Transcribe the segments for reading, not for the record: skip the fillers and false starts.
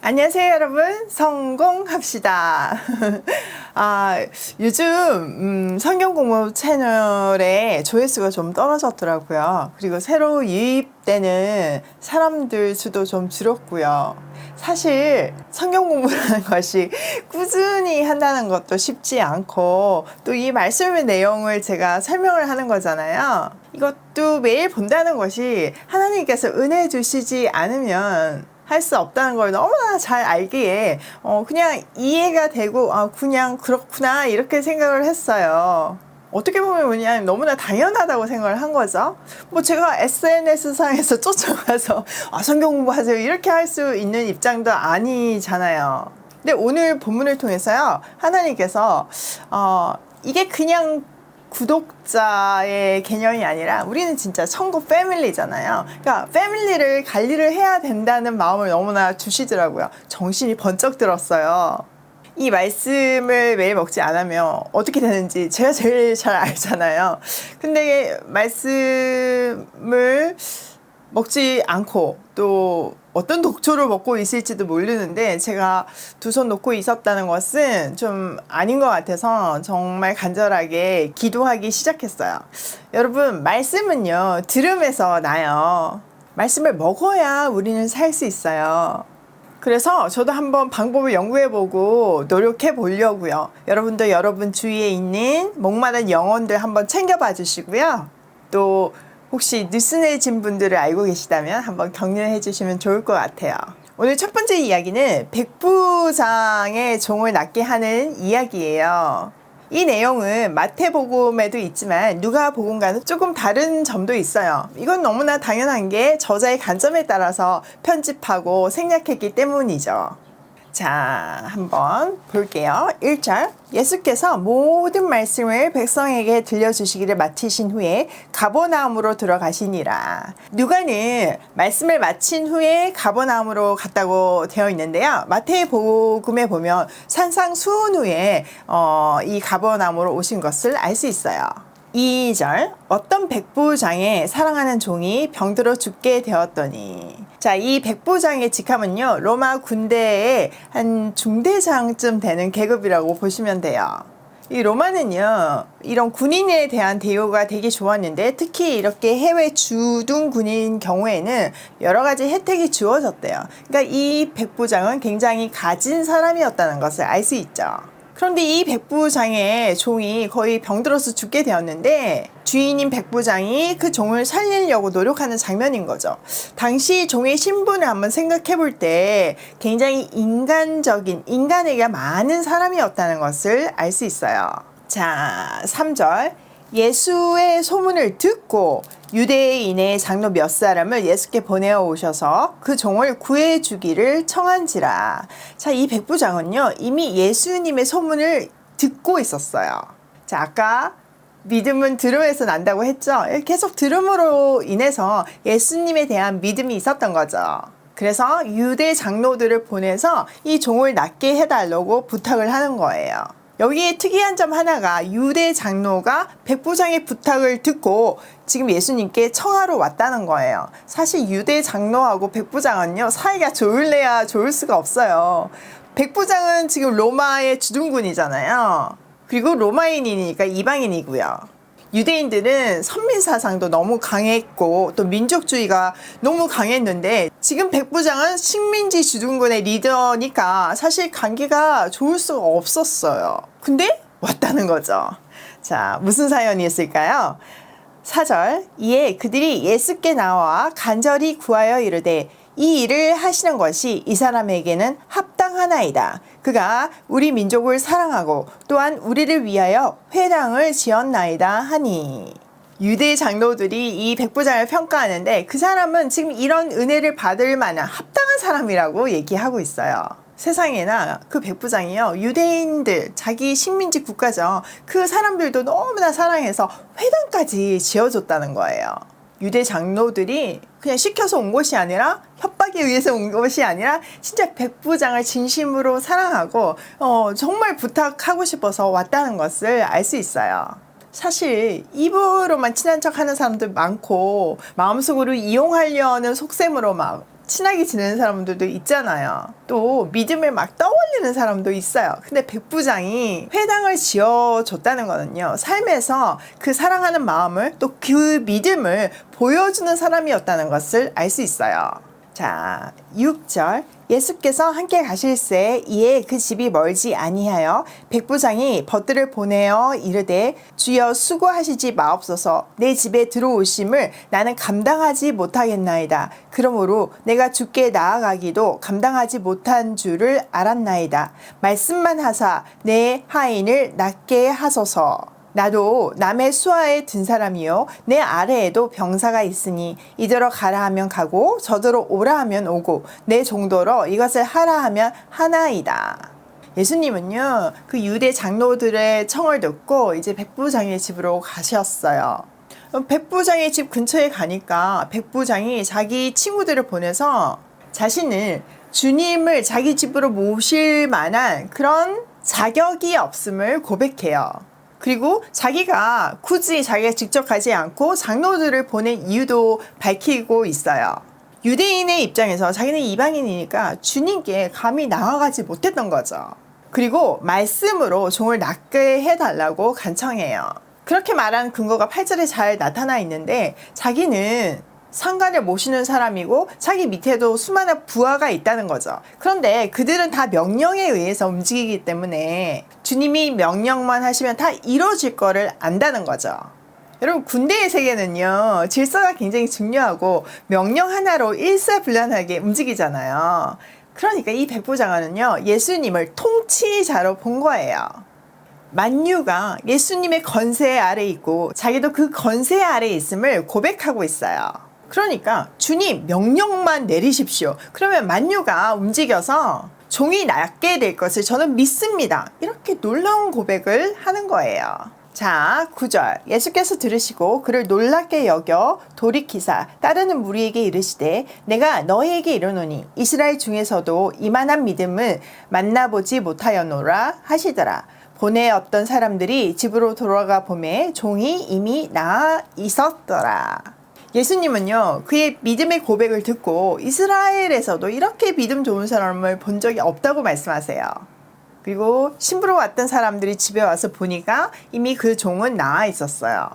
안녕하세요, 여러분. 성공합시다. 요즘 성경 공부 채널에 조회수가 좀 떨어졌더라고요. 그리고 새로 유입되는 사람들 수도 좀 줄었고요. 사실 성경 공부라는 것이 꾸준히 한다는 것도 쉽지 않고, 또 이 말씀의 내용을 제가 설명을 하는 거잖아요. 이것도 매일 본다는 것이 하나님께서 은혜 주시지 않으면 할 수 없다는 걸 너무나 잘 알기에 그냥 이해가 되고 그냥 그렇구나 이렇게 생각을 했어요. 어떻게 보면 그냥 너무나 당연하다고 생각을 한 거죠. 뭐 제가 SNS상에서 쫓아가서 성경 공부하세요 이렇게 할 수 있는 입장도 아니잖아요. 근데 오늘 본문을 통해서요, 하나님께서 이게 그냥 구독자의 개념이 아니라 우리는 진짜 천국 패밀리잖아요. 그러니까 패밀리를 관리를 해야 된다는 마음을 너무나 주시더라고요. 정신이 번쩍 들었어요. 이 말씀을 매일 먹지 않으면 어떻게 되는지 제가 제일 잘 알잖아요. 근데 말씀을 먹지 않고 또 어떤 독초를 먹고 있을지도 모르는데 제가 두 손 놓고 있었다는 것은 좀 아닌 것 같아서 정말 간절하게 기도하기 시작했어요. 여러분, 말씀은요, 들음에서 나요. 말씀을 먹어야 우리는 살 수 있어요. 그래서 저도 한번 방법을 연구해보고 노력해 보려고요. 여러분도 여러분 주위에 있는 목마른 영혼들 한번 챙겨봐 주시고요. 또 혹시 느슨해진 분들을 알고 계시다면 한번 격려해 주시면 좋을 것 같아요. 오늘 첫 번째 이야기는 백부장의 종을 낫게 하는 이야기예요. 이 내용은 마태복음에도 있지만 누가복음과는 조금 다른 점도 있어요. 이건 너무나 당연한 게 저자의 관점에 따라서 편집하고 생략했기 때문이죠. 자, 한번 볼게요. 1절, 예수께서 모든 말씀을 백성에게 들려주시기를 마치신 후에 가버나움으로 들어가시니라. 누가는 말씀을 마친 후에 가버나움으로 갔다고 되어 있는데요. 마태복음에 보면 산상수훈 후에 이 가버나움으로 오신 것을 알 수 있어요. 2절, 어떤 백부장의 사랑하는 종이 병들어 죽게 되었더니. 자, 이 백부장의 직함은요, 로마 군대의 한 중대장쯤 되는 계급이라고 보시면 돼요. 이 로마는요, 이런 군인에 대한 대우가 되게 좋았는데, 특히 이렇게 해외 주둔 군인 경우에는 여러 가지 혜택이 주어졌대요. 그러니까 이 백부장은 굉장히 가진 사람이었다는 것을 알 수 있죠. 그런데 이 백부장의 종이 거의 병들어서 죽게 되었는데, 주인인 백부장이 그 종을 살리려고 노력하는 장면인 거죠. 당시 종의 신분을 한번 생각해 볼 때 굉장히 인간적인, 인간에게 많은 사람이었다는 것을 알 수 있어요. 자, 3절. 예수의 소문을 듣고 유대인의 장로 몇 사람을 예수께 보내어 오셔서 그 종을 구해 주기를 청한지라. 자, 이 백부장은요, 이미 예수님의 소문을 듣고 있었어요. 자, 아까 믿음은 들음에서 난다고 했죠. 계속 들음으로 인해서 예수님에 대한 믿음이 있었던 거죠. 그래서 유대 장로들을 보내서 이 종을 낫게 해달라고 부탁을 하는 거예요. 여기에 특이한 점 하나가, 유대 장로가 백부장의 부탁을 듣고 지금 예수님께 청하러 왔다는 거예요. 사실 유대 장로하고 백부장은요, 사이가 좋을래야 좋을 수가 없어요. 백부장은 지금 로마의 주둔군이잖아요. 그리고 로마인이니까 이방인이고요. 유대인들은 선민사상도 너무 강했고 또 민족주의가 너무 강했는데, 지금 백부장은 식민지 주둔군의 리더니까 사실 관계가 좋을 수가 없었어요. 근데 왔다는 거죠. 자, 무슨 사연이 있을까요? 4절, 이에 그들이 예수께 나와 간절히 구하여 이르되 이 일을 하시는 것이 이 사람에게는 합당하나이다. 그가 우리 민족을 사랑하고 또한 우리를 위하여 회당을 지었나이다 하니. 유대 장로들이 이 백부장을 평가하는데 그 사람은 지금 이런 은혜를 받을 만한 합당한 사람이라고 얘기하고 있어요. 세상에나 그 백부장이요, 유대인들, 자기 식민지 국가죠. 그 사람들도 너무나 사랑해서 회당까지 지어줬다는 거예요. 유대 장로들이 그냥 시켜서 온 것이 아니라, 협박에 의해서 온 것이 아니라 진짜 백부장을 진심으로 사랑하고 정말 부탁하고 싶어서 왔다는 것을 알 수 있어요. 사실 입으로만 친한 척 하는 사람들 많고 마음속으로 이용하려는 속셈으로 막 친하게 지내는 사람들도 있잖아요. 또 믿음을 막 떠올리는 사람도 있어요. 근데 백부장이 회당을 지어줬다는 거는요, 삶에서 그 사랑하는 마음을 또 그 믿음을 보여주는 사람이었다는 것을 알 수 있어요. 자, 6절. 예수께서 함께 가실새 이에 그 집이 멀지 아니하여 백부장이 벗들을 보내어 이르되 주여 수고하시지 마옵소서. 내 집에 들어오심을 나는 감당하지 못하겠나이다. 그러므로 내가 주께 나아가기도 감당하지 못한 줄을 알았나이다. 말씀만 하사 내 하인을 낫게 하소서. 나도 남의 수하에 든 사람이요 내 아래에도 병사가 있으니 이더러 가라 하면 가고 저더러 오라 하면 오고 내 종도로 이것을 하라 하면 하나이다. 예수님은요, 그 유대 장로들의 청을 듣고 이제 백부장의 집으로 가셨어요. 백부장의 집 근처에 가니까 백부장이 자기 친구들을 보내서 자신을 주님을 자기 집으로 모실 만한 그런 자격이 없음을 고백해요. 그리고 자기가 굳이 자기가 직접 가지 않고 장로들을 보낸 이유도 밝히고 있어요. 유대인의 입장에서 자기는 이방인이니까 주님께 감히 나아가지 못했던 거죠. 그리고 말씀으로 종을 낫게 해달라고 간청해요. 그렇게 말한 근거가 8절에 잘 나타나 있는데 자기는 상관을 모시는 사람이고 자기 밑에도 수많은 부하가 있다는 거죠. 그런데 그들은 다 명령에 의해서 움직이기 때문에 주님이 명령만 하시면 다 이루어질 거를 안다는 거죠. 여러분, 군대의 세계는요, 질서가 굉장히 중요하고 명령 하나로 일사불란하게 움직이잖아요. 그러니까 이 백부장은요, 예수님을 통치자로 본 거예요. 만유가 예수님의 권세 아래 있고 자기도 그 권세 아래 있음을 고백하고 있어요. 그러니까 주님 명령만 내리십시오. 그러면 만유가 움직여서 종이 낫게 될 것을 저는 믿습니다. 이렇게 놀라운 고백을 하는 거예요. 자, 9절. 예수께서 들으시고 그를 놀랍게 여겨 돌이키사 따르는 무리에게 이르시되 내가 너희에게 이르노니 이스라엘 중에서도 이만한 믿음을 만나보지 못하였노라 하시더라. 본에 어떤 사람들이 집으로 돌아가 보매 종이 이미 나아 있었더라. 예수님은요, 그의 믿음의 고백을 듣고 이스라엘에서도 이렇게 믿음 좋은 사람을 본 적이 없다고 말씀하세요. 그리고 신부로 왔던 사람들이 집에 와서 보니까 이미 그 종은 나아 있었어요.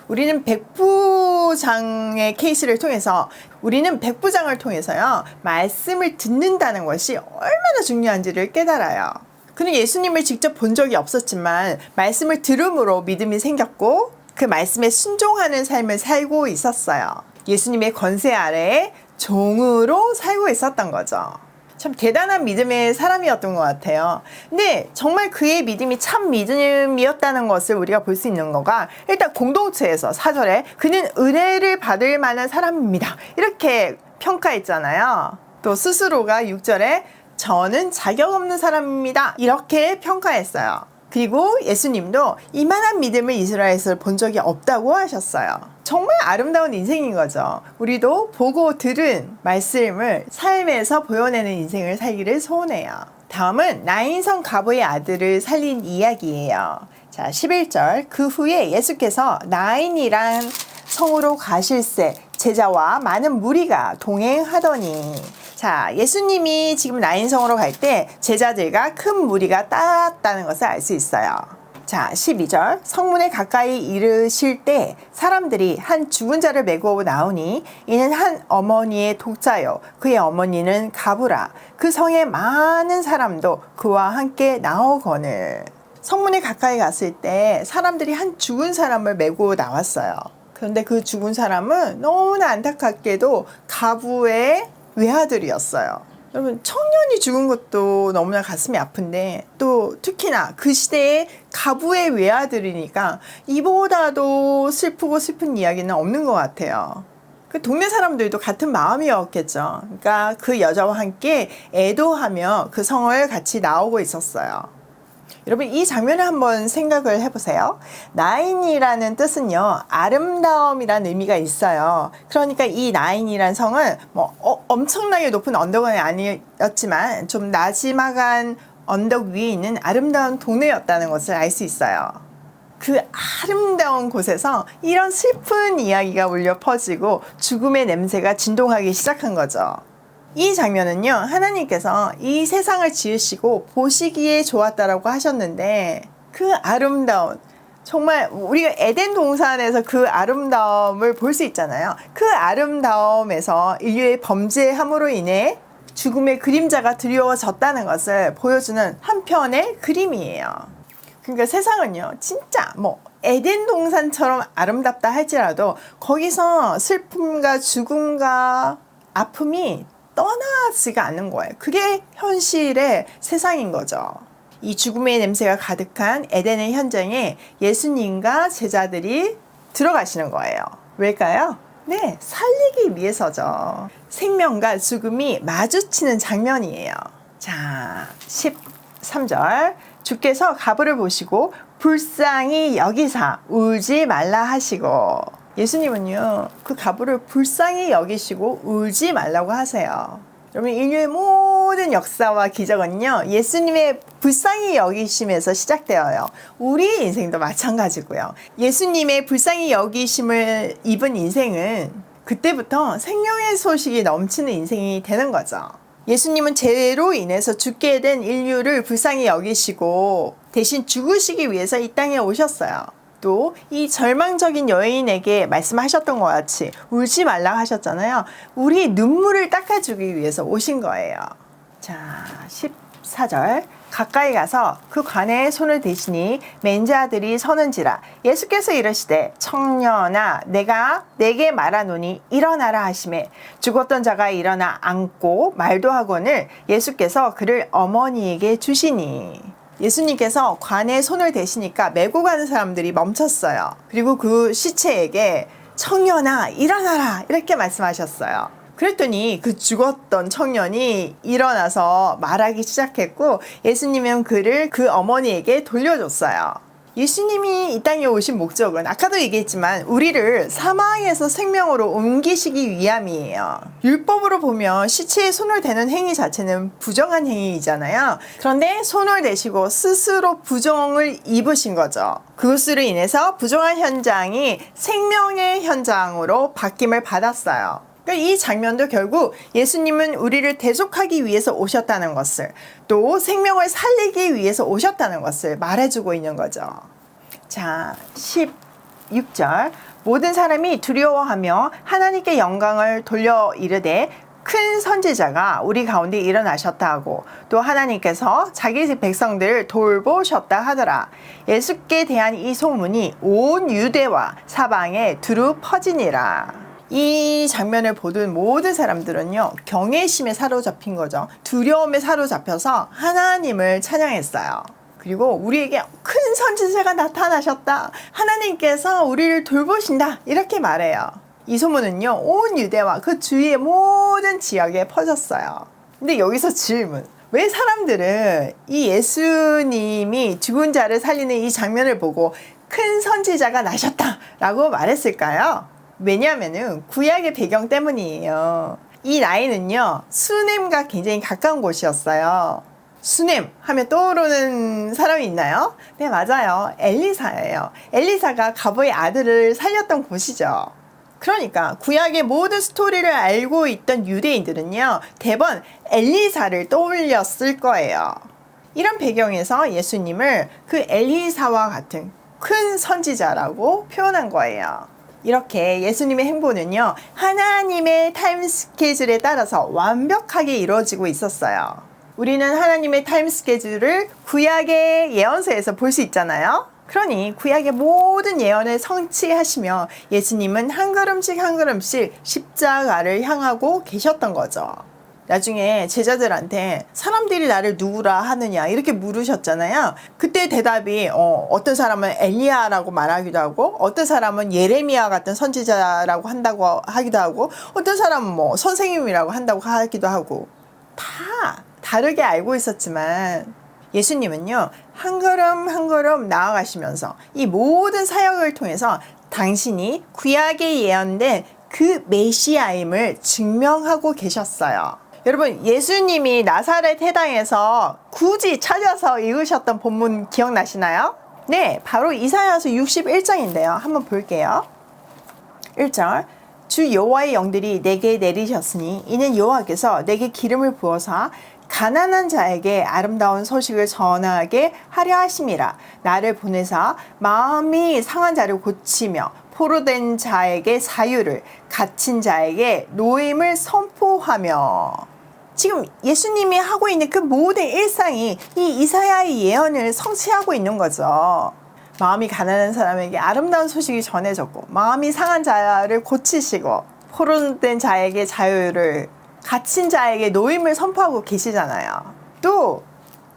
우리는 백부장의 케이스를 통해서, 우리는 백부장을 통해서요, 말씀을 듣는다는 것이 얼마나 중요한지를 깨달아요. 그는 예수님을 직접 본 적이 없었지만 말씀을 들음으로 믿음이 생겼고 그 말씀에 순종하는 삶을 살고 있었어요. 예수님의 권세 아래에 종으로 살고 있었던 거죠. 참 대단한 믿음의 사람이었던 것 같아요. 근데 정말 그의 믿음이 참 믿음이었다는 것을 우리가 볼 수 있는 거가, 일단 공동체에서 4절에 그는 은혜를 받을 만한 사람입니다, 이렇게 평가했잖아요. 또 스스로가 6절에 저는 자격 없는 사람입니다, 이렇게 평가했어요. 그리고 예수님도 이만한 믿음을 이스라엘에서 본 적이 없다고 하셨어요. 정말 아름다운 인생인 거죠. 우리도 보고 들은 말씀을 삶에서 보여내는 인생을 살기를 소원해요. 다음은 나인성 가부의 아들을 살린 이야기예요. 자, 11절. 그 후에 예수께서 나인이란 성으로 가실새 제자와 많은 무리가 동행하더니, 자, 예수님이 지금 나인성으로 갈 때 제자들과 큰 무리가 따랐다는 것을 알 수 있어요. 자, 12절. 성문에 가까이 이르실 때 사람들이 한 죽은 자를 메고 나오니 이는 한 어머니의 독자요 그의 어머니는 가부라. 그 성에 많은 사람도 그와 함께 나오거늘. 성문에 가까이 갔을 때 사람들이 한 죽은 사람을 메고 나왔어요. 그런데 그 죽은 사람은 너무나 안타깝게도 가부의 외아들이었어요. 여러분, 청년이 죽은 것도 너무나 가슴이 아픈데 또 특히나 그 시대에 가부의 외아들이니까 이보다도 슬프고 슬픈 이야기는 없는 것 같아요. 그 동네 사람들도 같은 마음이었겠죠. 그러니까 그 여자와 함께 애도하며 그 성을 같이 나오고 있었어요. 여러분, 이 장면을 한번 생각을 해보세요. 나인이라는 뜻은요, 아름다움이라는 의미가 있어요. 그러니까 이 나인이라는 성은 엄청나게 높은 언덕은 아니었지만 좀 나지막한 언덕 위에 있는 아름다운 동네였다는 것을 알 수 있어요. 그 아름다운 곳에서 이런 슬픈 이야기가 울려 퍼지고 죽음의 냄새가 진동하기 시작한 거죠. 이 장면은요, 하나님께서 이 세상을 지으시고 보시기에 좋았다라고 하셨는데, 그 아름다운, 정말 우리가 에덴 동산에서 그 아름다움을 볼 수 있잖아요. 그 아름다움에서 인류의 범죄함으로 인해 죽음의 그림자가 드리워졌다는 것을 보여주는 한편의 그림이에요. 그러니까 세상은요, 진짜 에덴 동산처럼 아름답다 할지라도 거기서 슬픔과 죽음과 아픔이 떠나지가 않는 거예요. 그게 현실의 세상인 거죠. 이 죽음의 냄새가 가득한 에덴의 현장에 예수님과 제자들이 들어가시는 거예요. 왜일까요? 네, 살리기 위해서죠. 생명과 죽음이 마주치는 장면이에요. 자, 13절. 주께서 가부를 보시고 불쌍히 여기사 울지 말라 하시고, 예수님은요, 그 가부를 불쌍히 여기시고 울지 말라고 하세요. 여러분, 인류의 모든 역사와 기적은요, 예수님의 불쌍히 여기심에서 시작되어요. 우리 인생도 마찬가지고요. 예수님의 불쌍히 여기심을 입은 인생은 그때부터 생명의 소식이 넘치는 인생이 되는 거죠. 예수님은 죄로 인해서 죽게 된 인류를 불쌍히 여기시고 대신 죽으시기 위해서 이 땅에 오셨어요. 또 이 절망적인 여인에게 말씀하셨던 것 같이 울지 말라 하셨잖아요. 우리 눈물을 닦아주기 위해서 오신 거예요. 자, 14절. 가까이 가서 그 관에 손을 대시니 맨자들이 서는지라. 예수께서 이르시되 청년아 내가 내게 말하노니 일어나라 하시매 죽었던 자가 일어나 앉고 말도 하거늘 예수께서 그를 어머니에게 주시니. 예수님께서 관에 손을 대시니까 메고 가는 사람들이 멈췄어요. 그리고 그 시체에게 청년아 일어나라 이렇게 말씀하셨어요. 그랬더니 그 죽었던 청년이 일어나서 말하기 시작했고, 예수님은 그를 그 어머니에게 돌려줬어요. 예수님이 이 땅에 오신 목적은 아까도 얘기했지만 우리를 사망에서 생명으로 옮기시기 위함이에요. 율법으로 보면 시체에 손을 대는 행위 자체는 부정한 행위이잖아요. 그런데 손을 대시고 스스로 부정을 입으신 거죠. 그것으로 인해서 부정한 현장이 생명의 현장으로 바뀜을 받았어요. 그러니까 이 장면도 결국 예수님은 우리를 대속하기 위해서 오셨다는 것을, 또 생명을 살리기 위해서 오셨다는 것을 말해주고 있는 거죠. 자, 16절. 모든 사람이 두려워하며 하나님께 영광을 돌려 이르되 큰 선지자가 우리 가운데 일어나셨다 하고, 또 하나님께서 자기 백성들을 돌보셨다 하더라. 예수께 대한 이 소문이 온 유대와 사방에 두루 퍼지니라. 이 장면을 보던 모든 사람들은요, 경외심에 사로잡힌 거죠. 두려움에 사로잡혀서 하나님을 찬양했어요. 그리고 우리에게 큰 선지자가 나타나셨다, 하나님께서 우리를 돌보신다, 이렇게 말해요. 이 소문은요, 온 유대와 그 주위의 모든 지역에 퍼졌어요. 근데 여기서 질문. 왜 사람들은 이 예수님이 죽은 자를 살리는 이 장면을 보고 큰 선지자가 나셨다 라고 말했을까요? 왜냐하면은 구약의 배경 때문이에요. 이 나이는요, 수넴과 굉장히 가까운 곳이었어요. 수넴 하면 떠오르는 사람이 있나요? 네, 맞아요. 엘리사예요. 엘리사가 가보의 아들을 살렸던 곳이죠. 그러니까 구약의 모든 스토리를 알고 있던 유대인들은요, 대번 엘리사를 떠올렸을 거예요. 이런 배경에서 예수님을 그 엘리사와 같은 큰 선지자라고 표현한 거예요. 이렇게 예수님의 행보는요, 하나님의 타임 스케줄에 따라서 완벽하게 이루어지고 있었어요. 우리는 하나님의 타임 스케줄을 구약의 예언서에서 볼 수 있잖아요. 그러니 구약의 모든 예언을 성취하시며 예수님은 한 걸음씩 한 걸음씩 십자가를 향하고 계셨던 거죠. 나중에 제자들한테 사람들이 나를 누구라 하느냐 이렇게 물으셨잖아요. 그때 대답이 어떤 사람은 엘리야라고 말하기도 하고, 어떤 사람은 예레미야 같은 선지자라고 한다고 하기도 하고, 어떤 사람은 뭐 선생님이라고 한다고 하기도 하고, 다 다르게 알고 있었지만 예수님은요, 한 걸음 한 걸음 나아가시면서 이 모든 사역을 통해서 당신이 구약에 예언된 그 메시아임을 증명하고 계셨어요. 여러분, 예수님이 나사렛 해당에서 굳이 찾아서 읽으셨던 본문 기억나시나요? 네, 바로 이사야서 61장인데요. 한번 볼게요. 1절. 주 여호와의 영들이 내게 내리셨으니 이는 여호와께서 내게 기름을 부어서 가난한 자에게 아름다운 소식을 전하게 하려 하심이라. 나를 보내사 마음이 상한 자를 고치며 포로된 자에게 자유를, 갇힌 자에게 노임을 선포하며. 지금 예수님이 하고 있는 그 모든 일상이 이 이사야의 예언을 성취하고 있는 거죠. 마음이 가난한 사람에게 아름다운 소식이 전해졌고, 마음이 상한 자를 고치시고, 포로된 자에게 자유를, 갇힌 자에게 노임을 선포하고 계시잖아요. 또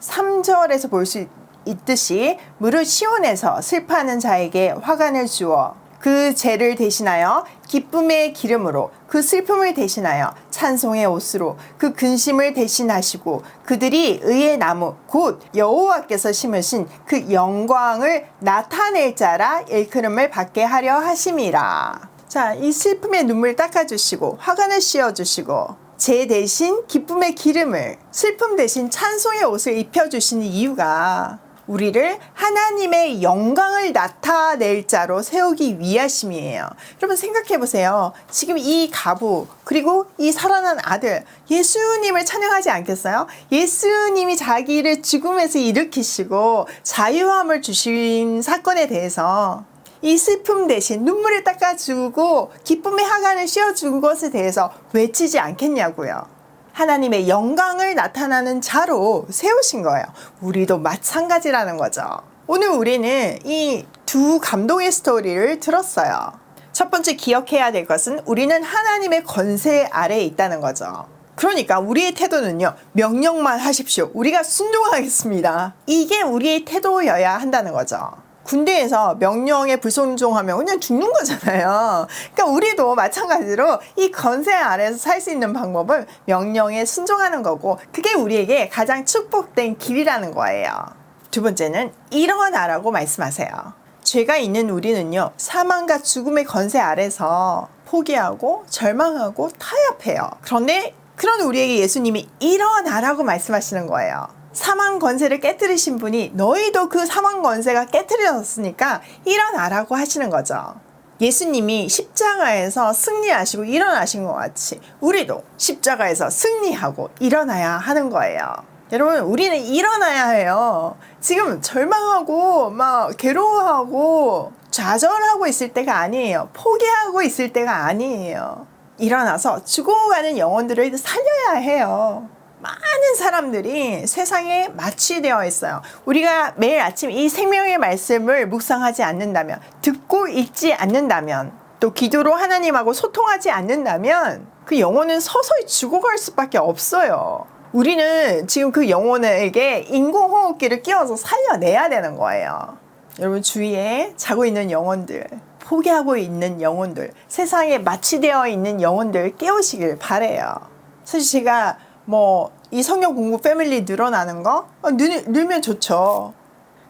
3절에서 볼 수 있듯이 무릇 시온에서 슬퍼하는 자에게 화관을 주어 그 죄를 대신하여 기쁨의 기름으로, 그 슬픔을 대신하여 찬송의 옷으로 그 근심을 대신하시고, 그들이 의의 나무 곧 여호와께서 심으신 그 영광을 나타낼 자라 일컬음을 받게 하려 하심이라. 자, 이 슬픔의 눈물 닦아주시고 화관을 씌워주시고 죄 대신 기쁨의 기름을, 슬픔 대신 찬송의 옷을 입혀주시는 이유가 우리를 하나님의 영광을 나타낼 자로 세우기 위하심이에요. 여러분 생각해 보세요. 지금 이 가부 그리고 이 살아난 아들 예수님을 찬양하지 않겠어요? 예수님이 자기를 죽음에서 일으키시고 자유함을 주신 사건에 대해서, 이 슬픔 대신 눈물을 닦아주고 기쁨의 화관을 씌워준 것에 대해서 외치지 않겠냐고요. 하나님의 영광을 나타나는 자로 세우신 거예요. 우리도 마찬가지라는 거죠. 오늘 우리는 이 두 감동의 스토리를 들었어요. 첫 번째 기억해야 될 것은 우리는 하나님의 권세 아래에 있다는 거죠. 그러니까 우리의 태도는요, 명령만 하십시오. 우리가 순종하겠습니다. 이게 우리의 태도여야 한다는 거죠. 군대에서 명령에 불순종하면 그냥 죽는 거잖아요. 그러니까 우리도 마찬가지로 이 권세 아래에서 살 수 있는 방법은 명령에 순종하는 거고, 그게 우리에게 가장 축복된 길이라는 거예요. 두 번째는 일어나라고 말씀하세요. 죄가 있는 우리는요, 사망과 죽음의 권세 아래서 포기하고 절망하고 타협해요. 그런데 그런 우리에게 예수님이 일어나라고 말씀하시는 거예요. 사망 권세를 깨뜨리신 분이 너희도 그 사망 권세가 깨뜨려졌으니까 일어나라고 하시는 거죠. 예수님이 십자가에서 승리하시고 일어나신 것 같이 우리도 십자가에서 승리하고 일어나야 하는 거예요. 여러분, 우리는 일어나야 해요. 지금 절망하고 막 괴로워하고 좌절하고 있을 때가 아니에요. 포기하고 있을 때가 아니에요. 일어나서 죽어가는 영혼들을 살려야 해요. 많은 사람들이 세상에 마취되어 있어요. 우리가 매일 아침 이 생명의 말씀을 묵상하지 않는다면, 듣고 읽지 않는다면, 또 기도로 하나님하고 소통하지 않는다면 그 영혼은 서서히 죽어갈 수밖에 없어요. 우리는 지금 그 영혼에게 인공호흡기를 끼워서 살려내야 되는 거예요. 여러분 주위에 자고 있는 영혼들, 포기하고 있는 영혼들, 세상에 마취되어 있는 영혼들 깨우시길 바래요. 사실 제가 이 성경 공부 패밀리 늘어나는 거? 늘면 좋죠.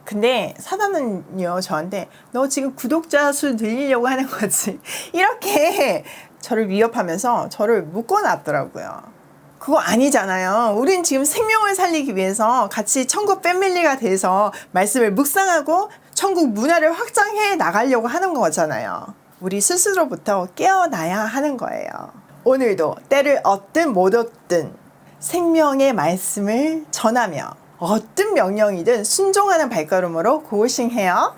근데 사단은요, 저한테 너 지금 구독자 수 늘리려고 하는 거지, 이렇게 저를 위협하면서 저를 묶어놨더라고요. 그거 아니잖아요. 우린 지금 생명을 살리기 위해서 같이 천국 패밀리가 돼서 말씀을 묵상하고 천국 문화를 확장해 나가려고 하는 거잖아요. 우리 스스로부터 깨어나야 하는 거예요. 오늘도 때를 얻든 못 얻든 생명의 말씀을 전하며 어떤 명령이든 순종하는 발걸음으로 고고싱해요.